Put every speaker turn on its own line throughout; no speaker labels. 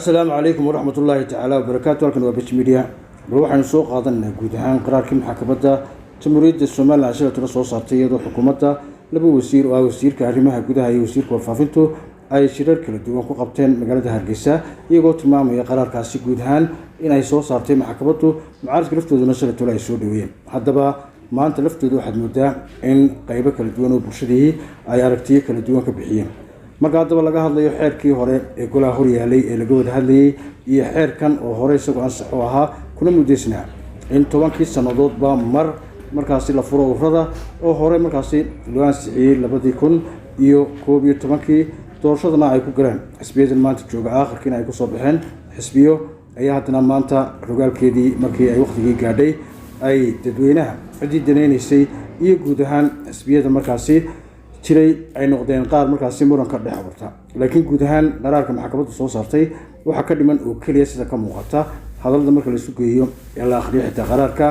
السلام عليكم ورحمة الله تعالى وبركاته. ولكن وبش ميديا بروح عن سوق هذا النجود عن قرار كم حكمته تمريد الصومال عشان ترى صارتيه ذو حكومته لبو وزير أو وزير كهرمها جودها أي وزير كوفافنتو أي شركة كلا دوام كقبتين مجالات هرجسة يقول تمام يا قرار كاسي جودهان إن أي صوص صارتيه مع حكمته معارض لفتو ذو نشر تولا يسودوين حتى بقى ما أنت لفتو ذو حد مدة إن قيبة كلا دوام وبرشده أي أركتيه كلا دوام كبحيين marka hadaba laga hadlayo xeerkii hore ee golaha horyaalay ee laga wada hadlayay iyo xeerkan oo hore isagoo ansax u ahaa kuna mudeysnaa in 10 sanadoodba markaasi la furo ururada oo hore markaasi loo ansixiyay 2011 doorashadana ay ku galeen xisbiyada maanta jooga aakhirkiina ay ku soo baxeen xisbiyo ayaa hadana maanta rogaalkeedii markii ay waqtigii gaadhay ay dadweynaha cidii daneynaysay iyo guud ahaan xisbiyada markaasi jiray ay noqdeen qaar markaasi muranka dhex abuurta laakiin guud ahaan qaraarka maxkamaddu soo saartay waxa ka dhiman oo kaliya sida ka muuqata hadalada marka la isu geeyo ee la akhriyo xitaa qaraarka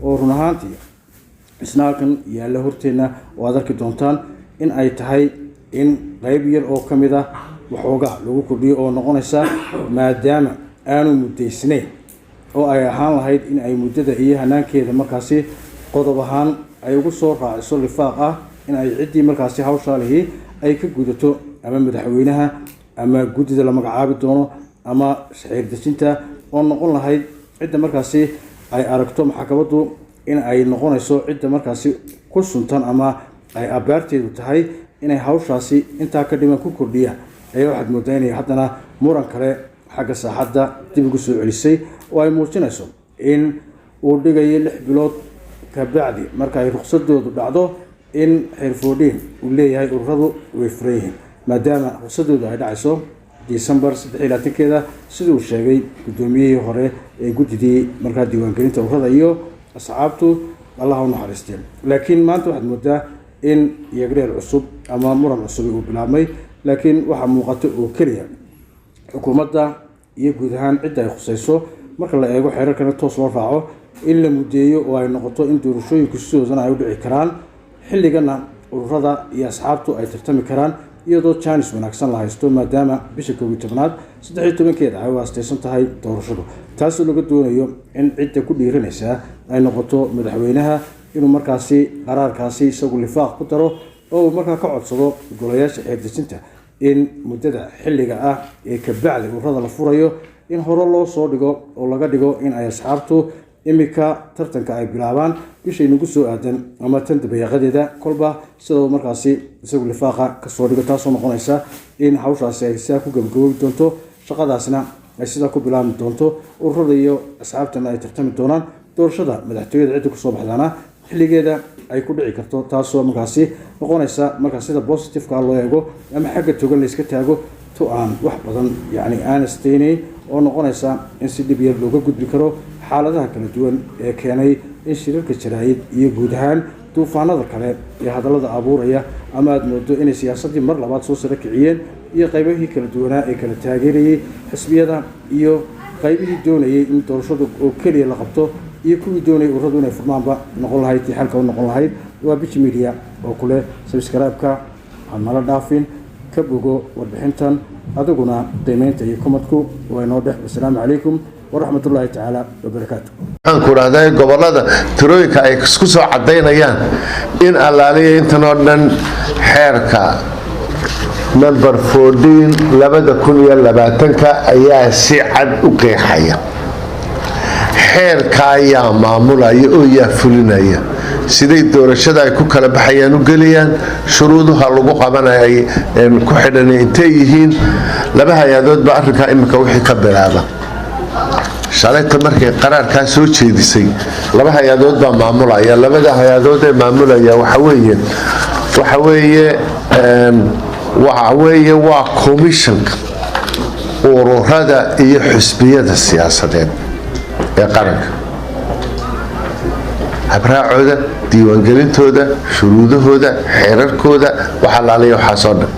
oo run ahaantii isnaalkan yaala horteena oo aad arki doontaan in ay tahay in qayb yar oo ka mid ah waxoogaa lagu kordhiyo oo noqonaysa maadaama aanu mudaysnayn oo ay ahaan lahayd in ay muddada iyo hanaankeeda markaasi qodob ahaan ay ugu soo raaciso lifaaq ah in ay cidii markaasi hawshaalihi ay ka gudato ama madaxweynaha ama gudida la magacaabi doono ama shaqeer dejinta oo noqon lahayd cidda markaasi ay aragto maxkamaddu in ay noqonayso cidda markaasi ku suntan ama ay abaarteedu tahay inay hawshaasi intaa ka dhiman ku kordhiya ayaa waxaad moodaa inay haddana muran kale xagga saaxadda dib ugu soo celisay oo ay muujinayso in uu dhigayo 6 bilood ka bacdi marka ay ruqsadoodu dhacdo in xirfoodin uu leeyahay ururadu way furayeen maadaama ruqsadoodu ay dhacayso December 13keeda sidoo sheegay gudoomiyihii hore ee gudidii markaa diiwaangelinta ururada iyo asxaabtu Allah u naxariisteen laakiin maanta waxaad moodaa in yagreel cusub ama muran cusub uu bilaabmay laakiin waxa muuqato oo kaliya xukuumadda iyo guud ahaan cid ay khusayso marka la eego xeerarkana toos loo raaco in la mudeeyo oo ay noqoto in doorashooyinka sidoodan ay u dhici karaan xilligana ururada iyo asxaabtu ay tartami karaan iyadoo chance wanaagsan la haysto maadaama bisha 12aad 13keeda ay waastaysan tahay doorashadu taasoo laga doonayo in cidda ku dhiiranaysa ay noqoto madaxweynaha inuu markaasi qaraarkaasi isagu lifaaq ku daro oo markaa ka codsado golayaasha xeerdejinta in muddada xilliga ah ee ka bacdi ururada la furayo in hore loo soo dhigo oo laga dhigo in ay asxaabtu imika tartanka ay bilaabaan bishay nagu soo aadan ama tan dabeeqadeeda kolba sidoo markaasi isagu lifaaqa ka soo dhigo taasoo noqonaysa in hawshaasi ay sidaa ku gabagaboobi doonto shaqadaasna ay sidaa ku bilaabmi doonto ururada iyo asxaabtana ay tartami doonaan doorashada madaxtooyada cidda ku soo baxdaana xilligeeda ay ku dhici karto taasoo markaasi noqonaysa marka sida positive ka loo eego ama xagga togan la iska taago to aan wax badan yani aan isteynay oo noqonaysa in si dib yar looga gudbi karo xaaladaha kala duwan ee keenay in shirarka jaraa'id iyo guud ahaan duufaanada kale ee hadallada abuuraya ama aad moodo inay siyaasadii mar labaad soo sare kiciyeen iyo qaybihii kala duwanaa ee kala taageerayay xisbiyada iyo qaybihii doonayay in doorashadu oo kaliya la qabto iyo kuwii doonayay ururadu inay furmaanba noqon lahayd tii xalka u noqon lahayd waa Bich Media oo kule subscribe-ka ama dhaafin ka bogo warbixintan adaguna qiimeynta iyo komadku waa inoo dhex. Assalaamu calaykum ورحمة الله تعالى وبركاته.
أنكر هذا قبلنا ترويك أي كسكسو عدينا يان إن الله أنت نودن حركة نمبر 14 لبدا كل يلا باتنك أيها سعد وقيحية حركة يا معمولة يا فلنية سيدي الدور الشدة كوكا بحيان وقليان شروطها لغو قبنا أي كحدنا انتيهين لبها يدود بأركا إمك وحي قبل هذا shalayta markay qaraarka soo jeedisay laba hay'adood baa maamulaya labada hay'adood ee maamulaya waxa weeye waa commission ururada iyo xisbiyada siyaasadeed ee qaranka habraacooda diiwaangelintooda shuruudahooda xeerarkooda waxa la leeyahay waxa soo dhan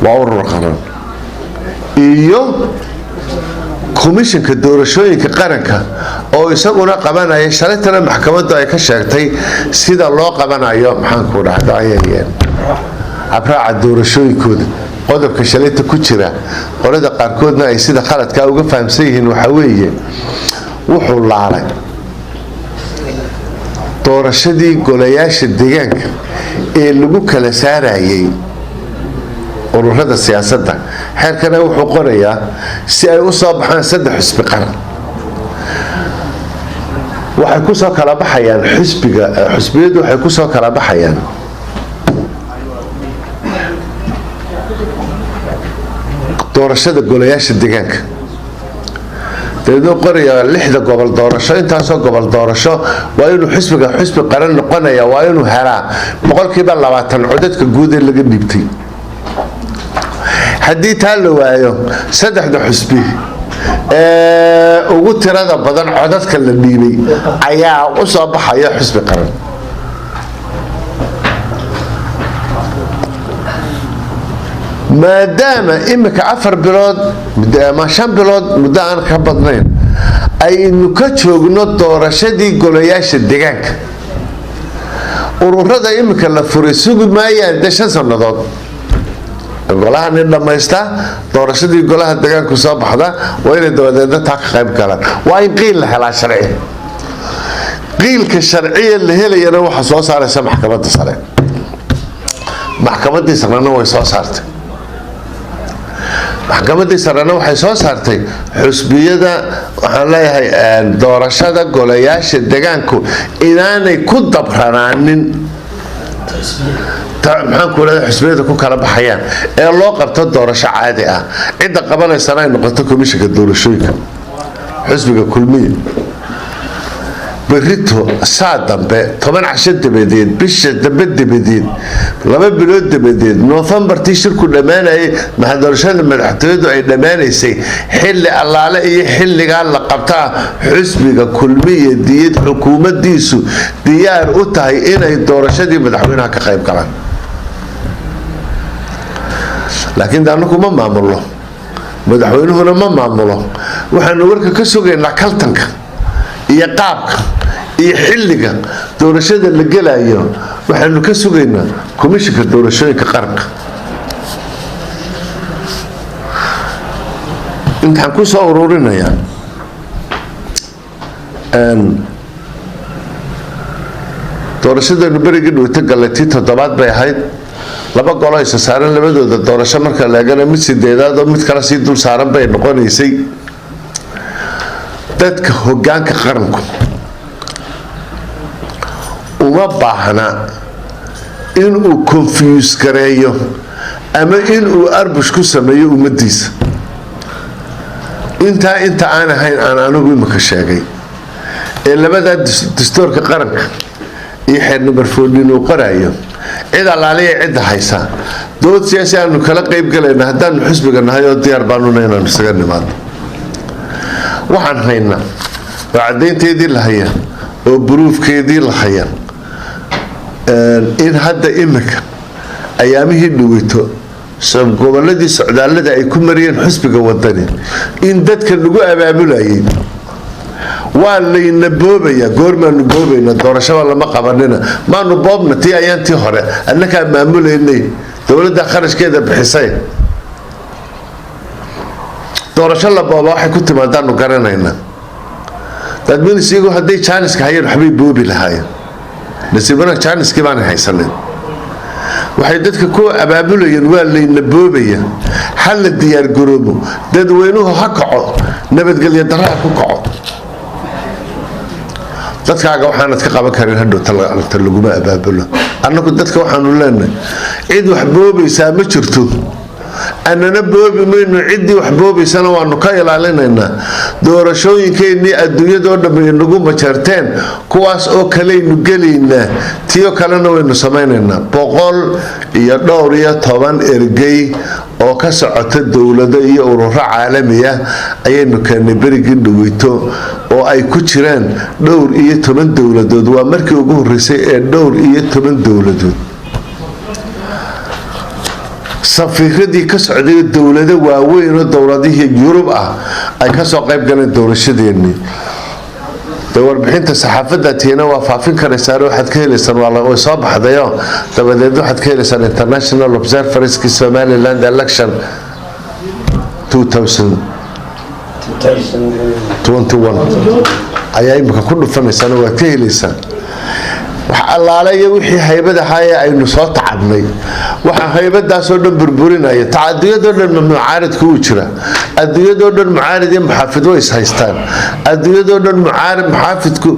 waa urur qaran iyo komishanka doorashooyinka qaranka oo isaguna qabanaya shalaytana maxkamaddu ay ka sheegtay sida loo qabanayo maxaan ku dhahdaa habraaca doorashooyinkooda qodobka shalayta ku jira qolada qaarkoodna ay sida khaladka uga fahamsan yihiin waxa weeye wuxuu laalay doorashadii golayaasha deegaanka ee lagu kala saarayay ururada siyaasadda xeerkana wuxuu qorayaa si ay u soo baxaan 3 xisbi qaran waxay ku soo kala baxayaan xisbiyadu waxay ku soo kala baxayaan doorashada golayaasha deegaanka dadoo qoraya 6 gobol doorasho intaasoo gobol doorasho waa inuu xisbi qaran noqonaya waa inuu helaa 20% codadka guud ee laga dhiibtay haddii taa la waayo 3 xisbi ugu tirada badan codadka la dhiibay ayaa u soo baxaya xisbi qaran maadaama imika 4 bilood ama 5 bilood muddo aan ka badnayn aynu ka joogno doorashadii golayaasha deegaanka ururada imika la furay sugi maayaan 5 sannadood golaha nin dhamaysta doorashadii golaha deegaanku soo baxda waa inay dowladda taa ka qayb galaan waa in qiil la helaa sharci qiilka sharciga la helayana waxa soo saaraysa maxkamadda sare maxkamadda sarena way soo saartay maxkamadda sarena waxay soo saartay xusbiyada waxaan leeyahay doorashada golayaasha deegaanku inaanay ku dabranaanin maxaan ku leeyahay xusbiyada ku kala baxayaan ee loo qabto doorasho caadi ah cidda qabanaysana ay noqoto komishanka doorashooyinka xusbiga kulmiye berito saa dambe 10 casho dabadeed bisha dambe dabadeed 2 bilood dabadeed November-tii shirku dhamaanayay doorashada madaxtooyadu ay dhamaanaysay xilli allaale iyo xilliga la qabtaa xusbiga kulmiye diyad xukuumadiisu diyaar u tahay inay doorashadii madaxweynaha ka qayb galaan laakiin daanku ma maamulo madaxweynuhuna ma maamulo waxaanu warka ka sugaynaa kaltanka iyo qaabka iyo xilliga doorashada la galayo waxaanu ka sugaynaa komishanka doorashooyinka qaranka intaan ku soo ururinaya doorashadanu berigi dhawta galatii 7 bay ahayd 2 golo ay saaran labadooda doorasho marka la eegana mid 8aad oo mid kala sii dul saaran bay noqonaysay dadka hoggaanka qaranku uma baahna inuu confuse gareeyo ama inuu arbush ku sameeyo ummadiisa inta aan ahayn aan anigu imika sheegay ee labada dastuurka qaranka iyo xeer number 14 uu qorayo cid alaaliye cid haysa dood siyaasi aanu kala qayb galayna haddaan xisbiga nahay oo diyaar baanu inaan isaga nimaado waxaan haynaa wacdeynteedii la haya oo buruufkeedii la haya in hadda imika ayaamihii dhaweyto goboladii socdaalada ay ku mariyeen xisbiga wadani in dadka lagu abaabulayay waa layna boobaya goormaanu boobayna doorashada lama qabanina maanu boobna tii ayaantii hore annaka maamulaynay dowladda kharashkeeda bixisay doorasho la booba waxay ku timaadaanu garanayna dadweyne siyagu hadday jaaniska hayeen waxbay boobi lahaayeen nasiibana jaaniskii baan haysanin waxay dadka ku abaabulayeen waa layna boobaya hal la diyaar garoobo dadweynuhu ha kaco nabadgelyo darraa ku kaco dadkaaga waxaanad ka qaban karin hadhow ta laguma abaabulo annagu dadka waxaanu leenahay cid wax boobaysaa ma jirto annana boobi mayno ciddii wax boobaysana waanu ka ilaalinaynaa doorashooyinkeennii adduunyadoo dhammi nagu majarteen kuwaas oo kaleynu gelaynaa tiyo kalena waynu samaynaynaa 112 ergey oo ka socota dowlado iyo ururo caalami ah ayaynu keennay berigii dhaweyto oo ay ku jiraan 12 dowladood waa markii ugu horreysay ee 12 dowladood safiiradii ka socday dowlado waaweyn oo dowladihii Yurub ah ay ka soo qayb galeen doorashadeennii warbixinta saxaafadda tiina waa faafin karaysaan waxaad ka helaysaan way soo baxdayo dabadeed waxaad ka helaysaan International Observers Somaliland Election 2021 ayaa imika ku dhufanaysaan waad ka helaysaan wax allaale iyo wixii haybada haye aynu soo tacabnay waxa haybadaas oo dhan burburinaya tacaadiyada dhan mucaaradku u jira adduunyada dhan mucaarid iyo muxaafid way is haystaan adduunyada dhan mucaaradku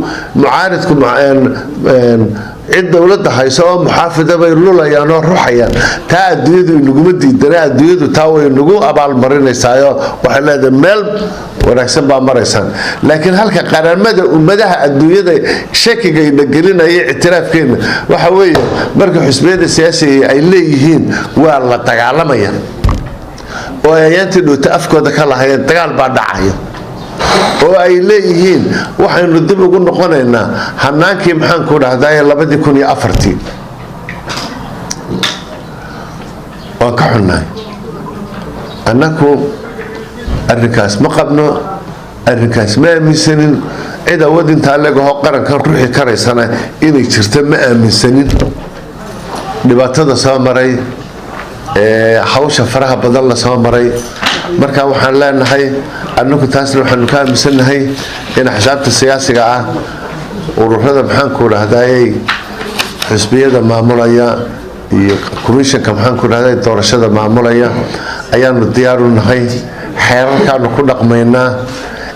cid dawladda hayso oo muxaafida bay lulayaan oo ruuxayaan taa adduunyadu inaguma diidana adduunyadu taa way nagu abaalmarinaysaa waxay leedahay meel wanaagsan baa maraysaan laakiin halka qaramada ummadaha adduunyada shakiga ay dhagelinaya ictiraafkeena waxa weeye marka xisbiyada siyaasiga ay leeyihiin waa la dagaalamaya oo ayaantii dhowta afkooda ka lahaayeen dagaal baa dhacaya oo ay leeyihiin waxaynu dib ugu noqonaynaa hanaankii maxaan ku dhahdaa 2004 oo ka xunnaay annagu arrinkaas ma qabno arrinkaas ma aaminsanin cid awood intaa leegaho qarankan ruuxi karaysana inay jirto ma aaminsanin dhibaatada soo maray hawsha faraha badan la soo maray marka waxaan leenahay annagu taasna waxaanu ka aaminsanahay in xisaabta siyaasiga ah ururada maxaan ku dhahdaa xisbiyada maamulaya iyo komishanka maxaan ku dhahdaa doorashada maamulaya ayaanu diyaar u nahay xeerarkaanu ku dhaqmaynaa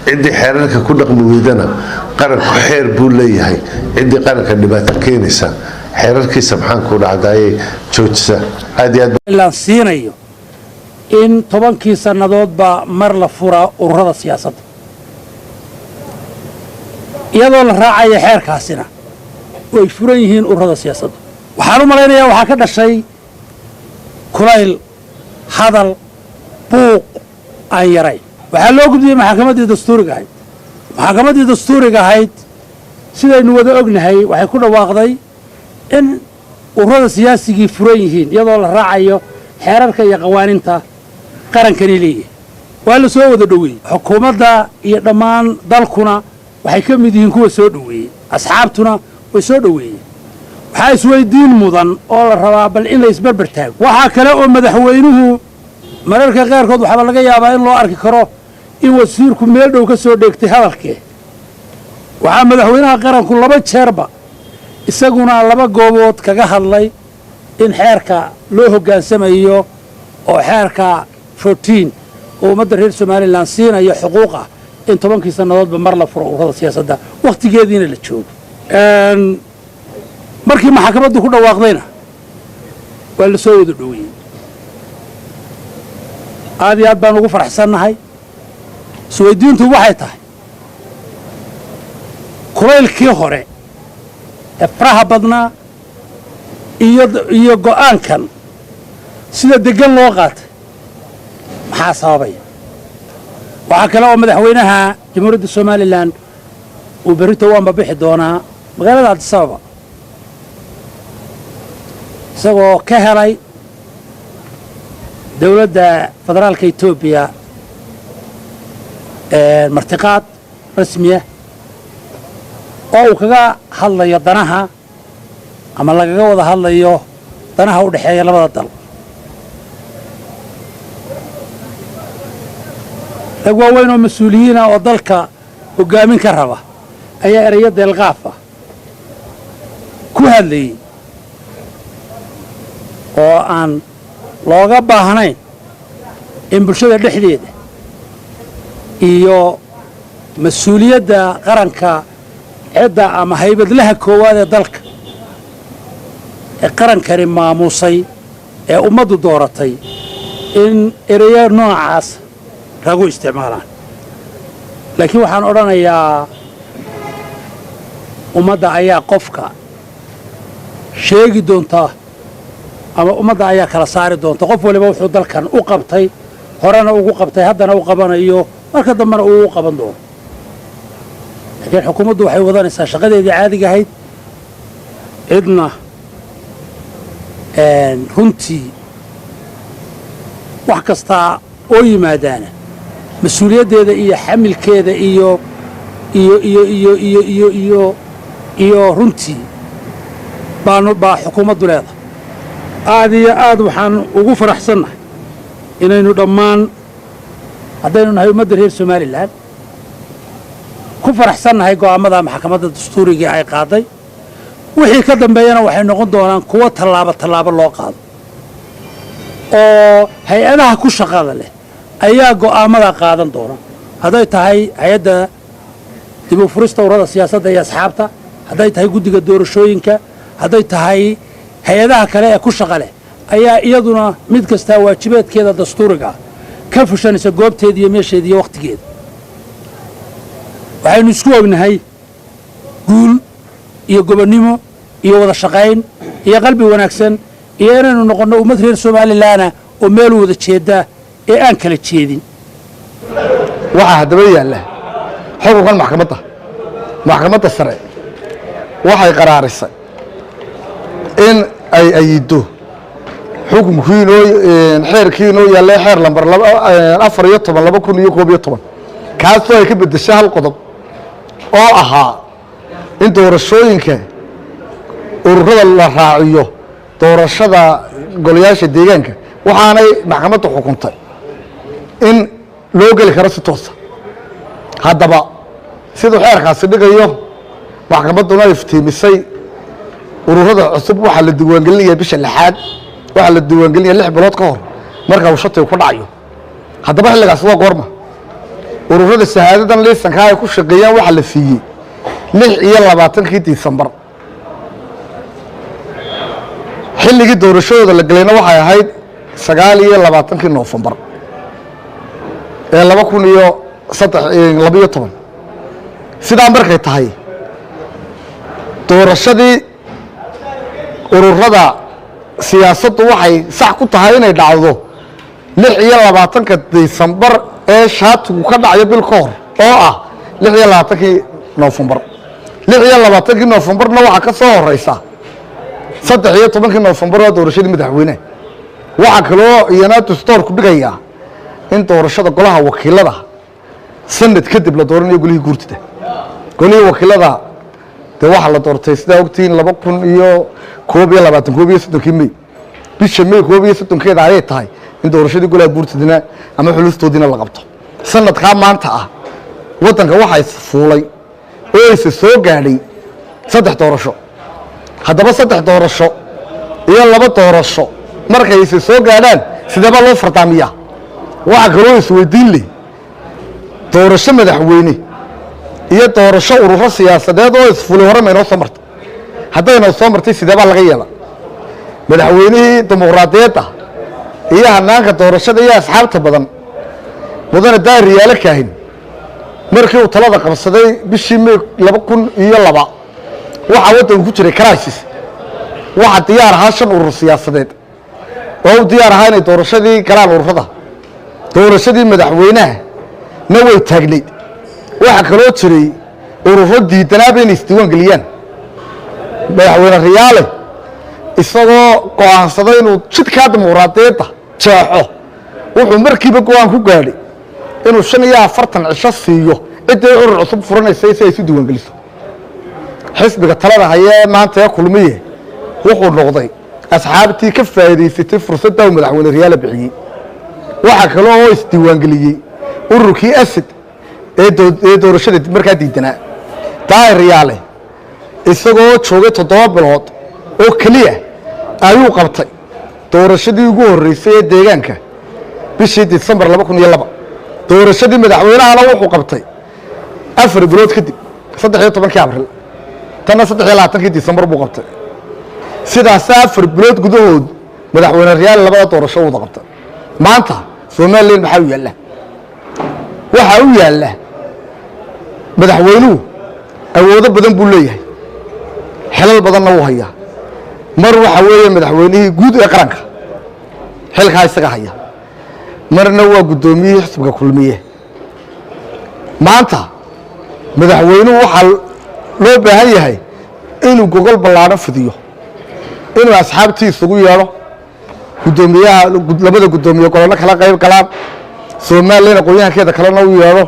cidii xeerarka ku dhaqmi weydana qaranku xeer buu leeyahay cidii qaranka dhibaato keenaysa xeerarkiisa maxaan ku dhahdaa joojisa aad iyo aad
la siinayo in 10 sanadoodba mar la fura ururada siyaasadda iyadoo la raacayo xeerkaasina way furan yihiin ururada siyaasadda waxaan u malaynayaa waxa ka dhashay kulayl hadal buuq aan yaray waxaa loo gudbiyey maxkamaddii dastuuriga ahayd sidaynu wada ognahay waxay ku dhawaaqday in ururada siyaasigii furan yihiin iyadoo la raacayo xeerarka iyo qawaaniinta qarankani leeyahay waa la soo wada dhaweeyey xukuumadda iyo dhammaan dalkuna waxay ka mid yihiin kuwa soo dhaweeyey asxaabtuna way soo dhaweeyeen waxaa isweydiin mudan oo la rabaa bal in la isbarbar taago waxaa kale oo madaxweynuhu mararka qaarkood waxaa laga yaabaa in loo arki karo in wasiirku meel dhow ka soo dheegtay hadalkee waxaa madaxweynaha qaranku 2 jeerba isaguna 2 goobood kaga hadlay in xeerka loo hoggaansamayo oo xeerka 14 oo ummadda reer Somaliland siinayo xuquuqa in 10 sanadoodba mar la furo ururada siyaasadda waqtigeediina la joogo markii maxkamaddu ku dhawaaqdayna waa la soo wada dhaweeyey aad iyo aad baan ugu faraxsannahay isweydiintu waxay tahay kulaylkii hore ee faraha badnaa iyo go'aankan sida degan loo qaatay maxaa sababaya waxaa kale oo madaxweynaha jamhuuriyadda Somaliland uu berrito u ambabixi doonaa magaalada Addis Ababa isagoo ka helay dowladda federaalka Itoobiya martiqaad rasmi ah oo uu kaga hadlayo danaha ama lagaga wada hadlayo danaha u dhaxeeya labada dal rag waaweyn oo mas-uuliyiin ah oo dalka hoggaamin ka raba ayaa erayo deelqaaf ah ku hadlayay oo aan looga baahnayn in bulshada dhexdeeda iyo mas-uuliyadda qaranka cidda ama haybadlaha koowaad ee dalka ee qarankani maamusay ee ummaddu dooratay in erayo noocaas ragu isticmaalaan laakiin waxaan odhanayaa ummadda ayaa qofka sheegi doonta ama ummadda ayaa kala saari doonta qof waliba wuxuu dalkan u qabtay horena ugu qabtay haddana u qabanayo marka dambena uu u qaban doono laakiin xukuumaddu waxay wadanaysaa shaqadeedii caadiga ahayd cidna runtii wax kastaa oo yimaadaana mas-uuliyaddeeda iyo xamilkeeda iyo iyo runtii baa xukuumaddu leedahay aad iyo aad waxaan ugu faraxsannahay inaynu dhammaan haddaynu nahay ummadda reer somalilan ku faraxsannahay go'aammada maxkamadda dastuuriga ay qaaday wixii ka dambeeyana waxay noqon doonaan kuwo tallaabo loo qaado oo hay-adaha ku shaqada leh ayaa go'aammada qaadan doona hadday tahay hay-adda dib u furista ururada siyaasadda iyo asxaabta hadday tahay guddiga doorashooyinka hadday tahay hay-adaha kale ee ku shaqa leh ayaa iyaduna mid kastaa waajibaadkeeda dastuuriga ka fushanaysa goobteeda iyo meesheeda iyo wakhtigeeda waxaynu isku ognahay guul iyo gobonnimo iyo wada shaqayn iyo qalbi wanaagsan iyo inaynu noqonno ummad reer somalilaana oo meel wada jeedda ee aan kala jeedin
waxaa haddaba yaalla xukunkan maxkamadda sare waxay qaraarisay in ay ayido xukunkii xeerkii inoo yaallay xeer lambar 14/2011 kaasoo ay ka beddeshay hal qodob oo ahaa in doorashooyinka ururada la raaciyo doorashada golayaasha deegaanka waxaanay maxkamaddu xukuntay in loo geli karo si toosa haddaba siduu xeerkaasi dhigayo maxkamadduna iftiimisay ururada cusub waxaa la diiwaangelinaya bisha 6aad waxaa la diiwaangelinaya 6 bilood ka hor marka uu shatigu ku dhacayo haddaba xilligaas waa goorma ururada shahaadadan liisanka ay ku shaqeeyaan waxaa la siiyey 26 Disembar xilligii doorashadooda la galayna waxay ahayd 29 Noofembar ee 2012 sidaa markay tahay doorashadii ururada siyaasaddu waxay sax ku tahay inay dhacdo 26 Disembar ee shaatigu ka dhacayo bil ka hor oo ah 26 Noofembar 26 Noofembarna waxaa ka soo horeysa 13 Noofembar oo doorashadii madaxweyne waxaa kaloo iyana dastuurku dhigayaa in doorashada golaha wakiilada sanad kadib la dooranayo golihii guurtida golihii wakiilada dee waxaa la doortay sidaa ogtiin 2021 May bisha May 31 ayay tahay in doorashadii golaha guurtidina ama xulustoodina la qabto sanadkaa maanta ah waddanka waxay fuulay oo ay soo gaadhay 3 doorasho haddaba 3 doorasho iyo 2 doorasho markay soo gaadhaan sidaba loo fardaamiyaa waxa kaloo isweydiin leh doorasho madaxweyne iyo doorasho ururo siyaasadeed oo isfulay hore ma inoo soo martay haddayna soo martay sidaba laga yeela madaxweynihii dimuqraadiyadda iyo hanaanka doorashada iyo asxaabta badan mudane daariyaale kaahin markii uu talada qabsaday bishii May 2002 waxa waddanku ku jiray crisis waxa diyaar ahaa 5 urur siyaasadeed oo diyaar ahaa inay doorashadii galaan ururada doorashadii madaxweynaha na way taagnayd waxa kaloo jiray ururo diidanaa inay isdiiwaan geliyaan madaxweyne Riyaale isagoo go'aansaday inuu jidka dimuqraadiyadda jeexo wuxuu markiiba go'aan ku gaadhay inuu 45 cisho siiyo cidday urur cusub furanaysay si ay isu diiwaan geliso xisbiga talada haya maanta ee kulmiye wuxuu noqday asxaabtii ka faa'iideysatay fursadda uu madaxweyne Riyaale bixiyay waxa kale oo isdiiwaan geliyay ururkii asad ee doorashada markaa diidanaa daahir Riyaale isagoo joogay 7 bilood oo kaliya ayuu qabtay doorashadii ugu horeysay ee deegaanka bishii Disembar 2002 doorashadii madaxweynahana wuxuu qabtay 4 bilood kadib 13 Abriil tan 23 Disembar buu qabtay sidaas 4 bilood gudahood madaxweyne Riyaale 2 doorasho uu qabtay maanta Soomaaliland maxaa u yaala waxa uu yaala madaxweynuhu awoodo badan buu leeyahay xilal badanna uu hayaa mar waxa weeye madaxweynihii guud ee qaranka xilka isaga haya marna waa gudoomiyihii xisbiga kulmiye maanta madaxweynuhu waxa loo baahan yahay inuu gogol ballaaran fidiyo inuu asxaabtiisa ugu yeero gudoomiyaha labada gudoomiye golana kala qayb galaan Soomaaliland aqoonyahankeeda kalena u yeero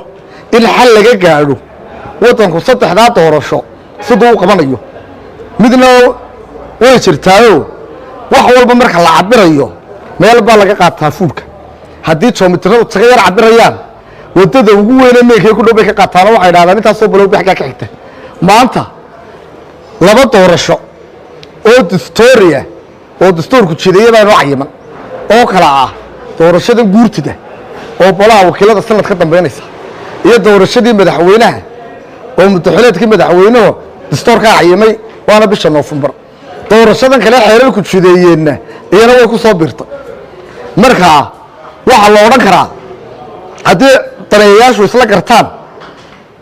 in xal laga gaadho waddanku saddexdaa doorasho siduu u qabanayo midna way jirtaayo wax walba marka la cabirayo meel baa laga qaataa fuulka haddii joomitiradu taga yar cabirayaan waddada ugu weynee meelkay ku dhow bay ka qaataano waxay idhahdaan intaasoo balowba xaggaa ka xigta maanta laba doorasho oo dastooriya oo dastuurku jideeya baa noo cayiman oo kala ah doorashada guurtida oo bolaha wakiilada sanad ka dambeynaysa iyo doorashadii madaxweynaha oo mutaxileedkii madaxweynuhu dastuurkaa cayimay waana bisha Noofembar doorashadan kale xeerarku jideeyeenna iyana way ku soo biirtay marka waxa la oran karaa haddii daneeyayaashu isla gartaan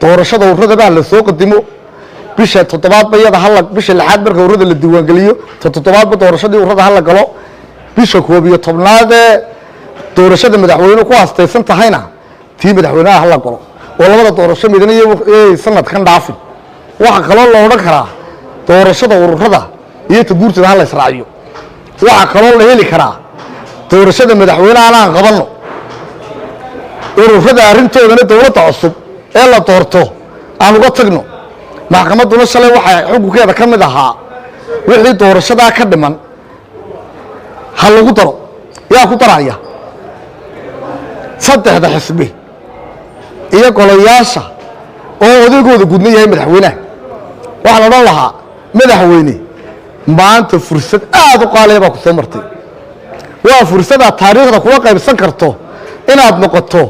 doorashada ururada baa la soo qadimo bisha 7 bayada hal bisha 6 marka ururada la diiwaan galiyo 7 doorashadii ururada hal galo bisha 11 doorashada madaxweynuhu ku haastaysan tahayna tii madaxweynaha hal galo oo labada doorasho midna iyo sanadkan dhaafin waxa kale loo oran karaa doorashada ururada iyo guurtida hal israaciyo waxa kale la heli karaa doorashada madaxweynaha aan qabanno ururada arintoodana dawladda cusub ee la doorto aan uga tagno maxkamaduna shalay waxa xukunkeeda ka mid ahaa wixii doorashada ka dhiman hal lagu daro yaa ku daraya saddexda xisbi iyo golayaasha oo odaygooda gudna yahay madaxweynaha waxaan odhan lahaa madaxweyne maanta fursad aad u qaaliya baa ku soo martay waa fursada taariikhda kuwa qaybsan karto inaad noqoto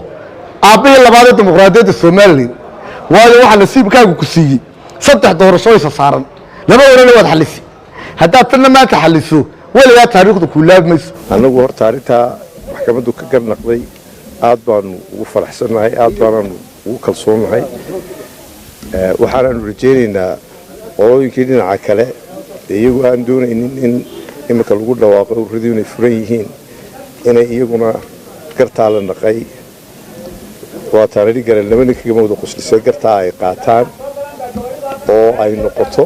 aabihii labaad ee dimuqraadiyadda Soomaaliland waayo waxa nasiibkaagu ku siiyey saddex doorasho isa saaran laba warana wad xalisi haddaad tan maanta xaliso waligaa taariikhdu ku laabmayso
anagu horta arinta maxkamaddu ka garnaqday aad baan ugu faraxsanahay aad baan ugu kalsoonahay waxaan rajaynaynaa qolooyinkii dhinaca kale iyagu aan doonaynin in imika lagu dhawaaqo ururadu inay furan yihiin inay iyaguna gartaa la naqay waa taariikh garan laba nin kaga wada qoslisay gartaa ay qaataan oo ay noqoto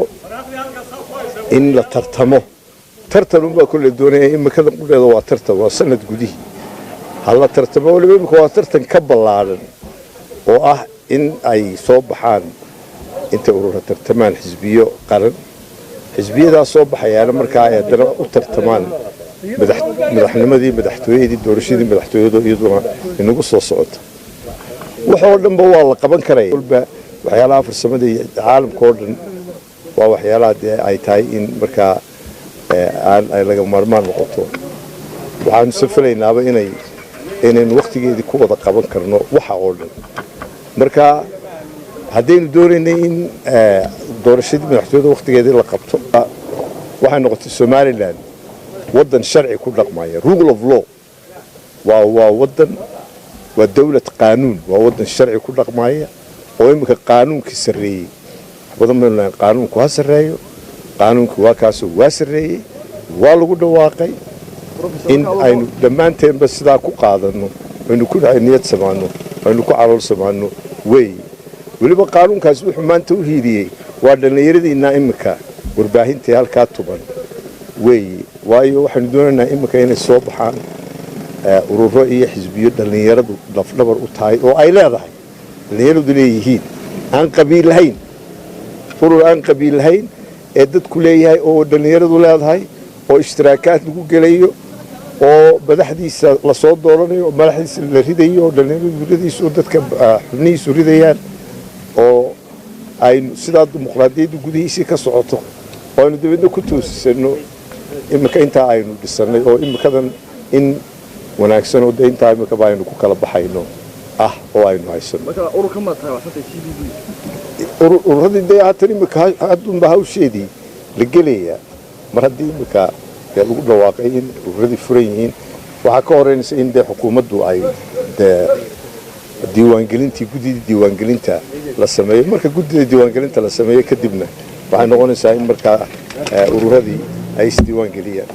in la tartamo tartan uma kulli doonaya imika qudheeda waa tartan waa sanad gudihi hal la tartamo waliba imika waa tartan ka ballaaran oo ah in ay soo baxaan inta urur tartamaan xisbiyo qaran xisbiyadaas soo baxayaan marka ay haddana u tartamaan madaxnimadii madaxtooyadii doorashadii madaxtooyada iyaduna inagu soo socota waxoo dhanba waa la qaban karay waxyaalaha farsamada iyo caalamka oo dhan waa waxyaalaha dee ay tahay in markaa ay laga maarmaan noqoto waxaanu safaleynaaba inaynu waqtigeedii ku wada qaban karno waxa oo dhan marka haddaynu doonaynay in doorashadii madaxtooyada waqtigeedii la qabto waxay noqotay Somaliland waddan sharci ku dhaqmaya rule of law waa waddan waa dawlad qaanuun waa waddan sharci ku dhaqmaya oo imika qaanuunkii sareeyay badan ma qaanuunku ha sareeyo qaanuunku waa kaasoo waa sareeyay waa lagu dhawaaqay in aynu dhammaanteenba sidaa ku qaadano aynu ku niyad samaano aynu ku calool samaano way waliba qaanuunkaas wuxuu maanta u hiidiyay waa dhalinyaradiina imika warbaahintii halkaa tuban way waayo waxaanu doonaynaa imika inay soo baxaan ururo iyo xisbiyo dhalinyaradu lafdhabar u tahay oo ay leedahay dhalinyaradu leeyihiin aan qabiil lahayn urur aan qabiil lahayn ee dadku leeyahay oo dhalinyaradu leedahay oo ishtiraakaad lagu gelayo oo madaxdiisa la soo dooranayo oo madaxdiisa la ridayo oo dhalinyaradu ridayso oo dadka xubnihiisu ridayaan oo aynu sidaa dimuqraadiyadda gudihiisii ka socoto oo aynu dibadna ku toosisano imika intaa aynu dhisannay oo imikadan in wanaagsan oo de intaa imika ba aynu ku kala baxayno ah oo aynu haysano ururadii dee haatan imika haddunba hawsheedii la gelayaa mar haddii imika lagu dhawaaqay in ururadii furan yihiin waxaa ka horeynaysa in dee xukuumaddu ay dee diiwaangelintii guddida diiwaangelinta la sameeyo marka guddida diiwaangelinta la sameeyo kadibna waxay noqonaysaa in markaa ururadii ay isdiiwaangeliyaan